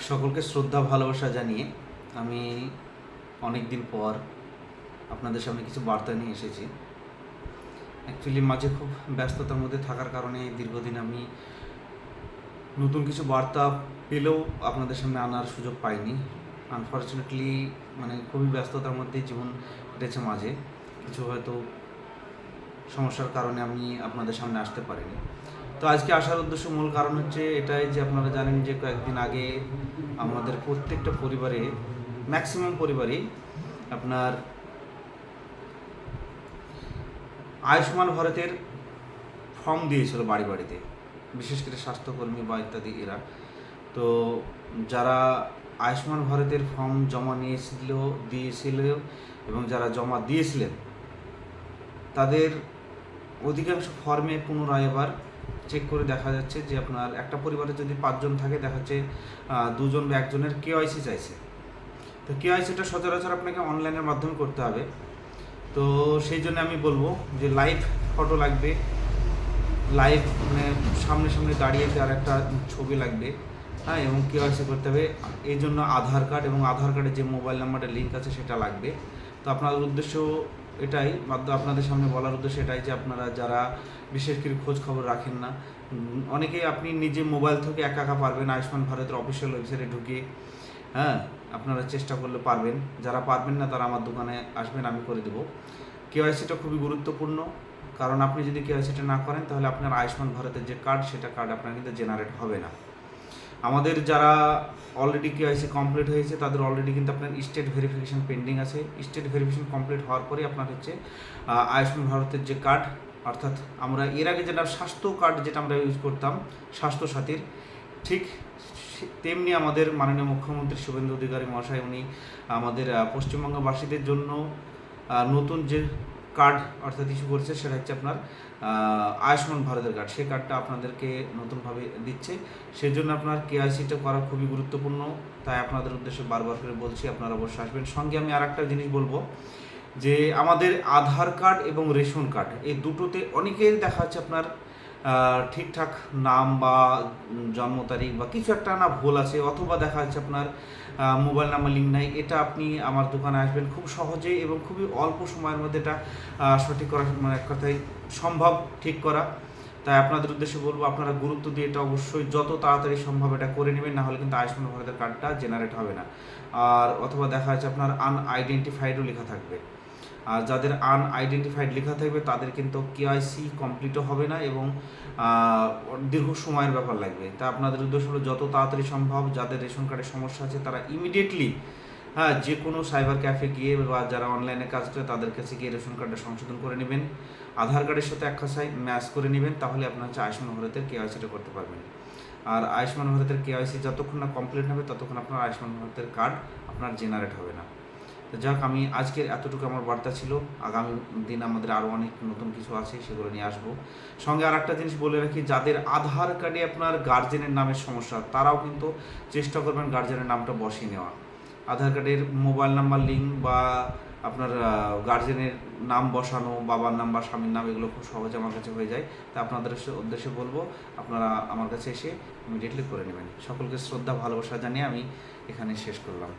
সকলকে শ্রদ্ধা ভালোবাসা জানিয়ে আমি অনেক দিন পর আপনাদের সামনে কিছু বার্তা নিয়ে এসেছি। অ্যাকচুয়ালি মাঝে খুব ব্যস্ততার মধ্যে থাকার কারণে দীর্ঘদিন আমি নতুন কিছু বার্তা পেলেও আপনাদের সামনে আনার সুযোগ পাইনি। আনফর্চুনেটলি খুবই ব্যস্ততার মধ্যে জীবন কেটেছে। মাঝে কিছু হয়তো সমস্যার কারণে আমি আপনাদের সামনে আসতে পারিনি। তো আজকে আসার উদ্দেশ্য মূল কারণ হচ্ছে এটাই যে আপনারা জানেন যে কয়েকদিন আগে আমাদের প্রত্যেকটা পরিবারে, ম্যাক্সিমাম পরিবারেই আপনার আয়ুষ্মান ভারতের ফর্ম দিয়েছিল বাড়ি বাড়িতে, বিশেষ করে স্বাস্থ্যকর্মী বা ইত্যাদি এরা। তো যারা আয়ুষ্মান ভারতের ফর্ম জমা দিয়েছিল এবং যারা জমা দিয়েছিলেন তাদের অধিকাংশ ফর্মে পুনরায় এবার চেক করে দেখা যাচ্ছে যে আপনার একটা পরিবারে যদি 5 জন থাকে, দেখা যাচ্ছে 2 জন বা 1 জনের কেওয়াইসি চাইছে। তো কেওয়াইসিটা সচরাচর আপনাকে অনলাইনের মাধ্যমে করতে হবে। তো সেই জন্য আমি বলবো যে লাইভ ফটো লাগবে, লাইভ সামনে সামনে দাঁড়িয়ে তার একটা ছবি লাগবে, হ্যাঁ, এবং কেওয়াইসি করতে হবে। এই জন্য আধার কার্ড এবং আধার কার্ডের যে মোবাইল নাম্বারটা লিঙ্ক আছে সেটা লাগবে। তো আপনাদের উদ্দেশ্য এটাই, আপনাদের সামনে বলার উদ্দেশ্য এটাই যে আপনারা যারা বিশেষ করে খোঁজ খবর রাখেন না, অনেকেই আপনি নিজে মোবাইল থেকে একা একা পারবেন আয়ুষ্মান ভারতের অফিসিয়াল ওয়েবসাইটে ঢুকে, হ্যাঁ, আপনারা চেষ্টা করলে পারবেন। যারা পারবেন না তারা আমার দোকানে আসবেন, আমি করে দেবো। কেওয়াইসিটা খুবই গুরুত্বপূর্ণ, কারণ আপনি যদি কেওয়াইসিটা না করেন তাহলে আপনার আয়ুষ্মান ভারতের যে কার্ড, সেটা কার্ড আপনার কিন্তু জেনারেট হবে না। আমাদের যারা অলরেডি কেওয়াইসি কমপ্লিট হয়েছে তাদের অলরেডি কিন্তু আপনার স্টেট ভেরিফিকেশন পেন্ডিং আছে। স্টেট ভেরিফিকেশন কমপ্লিট হওয়ার পরে আপনার হচ্ছে আয়ুষ্মান ভারতের যে কার্ড, অর্থাৎ আমরা এর আগে যেটা স্বাস্থ্য কার্ড যেটা আমরা ইউজ করতাম স্বাস্থ্য সাথীর, ঠিক তেমনি আমাদের মাননীয় মুখ্যমন্ত্রী শুভেন্দু অধিকারী মহাশয় উনি আমাদের পশ্চিমবঙ্গবাসীদের জন্য নতুন যে কার্ড অর্থাৎ ইস্যু করছে সেটা হচ্ছে আপনার আয়ুষ্মান ভারতের কার্ড। সেই কার্ডটা আপনাদেরকে নতুনভাবে দিচ্ছে, সেই জন্য আপনার কেওয়াইসিটা করা খুবই গুরুত্বপূর্ণ। তাই আপনাদের উদ্দেশ্যে বারবার করে বলছি আপনারা অবশ্যই আসবেন। সঙ্গে আমি আর একটা জিনিস বলবো যে আমাদের আধার কার্ড এবং রেশন কার্ড এই দুটোতে অনেকের দেখা যাচ্ছে আপনার ঠিকঠাক নাম বা জন্ম তারিখ বা কিছু একটা না ভুল আছে, অথবা দেখা যাচ্ছে আপনার মোবাইল নাম্বার লিঙ্ক নাই। এটা আপনি আমার দোকানে আসবেন খুব সহজেই এবং খুবই অল্প সময়ের মধ্যে এটা সঠিক করা, এক কথায় সম্ভব ঠিক করা। তাই আপনাদের উদ্দেশ্যে বলবো আপনারা গুরুত্ব দিয়ে এটা অবশ্যই যত তাড়াতাড়ি সম্ভব এটা করে নেবেন, না হলে কিন্তু আয়ুষ্মান ভারতের কার্ডটা জেনারেট হবে না। আর অথবা দেখা যাচ্ছে আপনার আনআইডেন্টিফাইডও লেখা থাকবে। আর যাদের আনআইডেন্টিফাইড লেখা থাকবে তাদের কিন্তু কেওয়াইসি কমপ্লিটও হবে না এবং দীর্ঘ সময়ের ব্যাপার লাগবে। তা আপনাদের উদ্দেশ্য হলো যত তাড়াতাড়ি সম্ভব যাদের রেশন কার্ডের সমস্যা আছে তারা ইমিডিয়েটলি, হ্যাঁ, যে কোনো সাইবার ক্যাফে গিয়ে বা যারা অনলাইনে কাজ করে তাদের কাছে গিয়ে রেশন কার্ডটা সংশোধন করে নেবেন, আধার কার্ডের সাথে এক খাসায় ম্যাচ করে নেবেন, তাহলে আপনার হচ্ছে আয়ুষ্মান ভারতের কেওয়াইসিটা করতে পারবেন। আর আয়ুষ্মান ভারতের কেওয়াইসি যতক্ষণ না কমপ্লিট হবে ততক্ষণ আপনার আয়ুষ্মান ভারতের কার্ড আপনার জেনারেট হবে না। তো যাক, আমি আজকের এতটুকু আমার বার্তা ছিল। আগামী দিন আমাদের আরও অনেক নতুন কিছু আছে, সেগুলো নিয়ে আসবো। সঙ্গে আর একটা জিনিস বলে রাখি, যাদের আধার কার্ডে আপনার গার্জেনের নামের সমস্যা তারাও কিন্তু চেষ্টা করবেন গার্জেনের নামটা বসিয়ে নেওয়া। আধার কার্ডের মোবাইল নাম্বার লিঙ্ক বা আপনার গার্জেনের নাম বসানো, বাবার নাম বা স্বামীর নাম, এগুলো খুব সহজে আমার কাছে হয়ে যায়। তা আপনাদের উদ্দেশ্যে বলবো আপনারা আমার কাছে এসে ইমিডিয়েটলি করে নেবেন। সকলকে শ্রদ্ধা ভালোবাসা জানিয়ে আমি এখানে শেষ করলাম।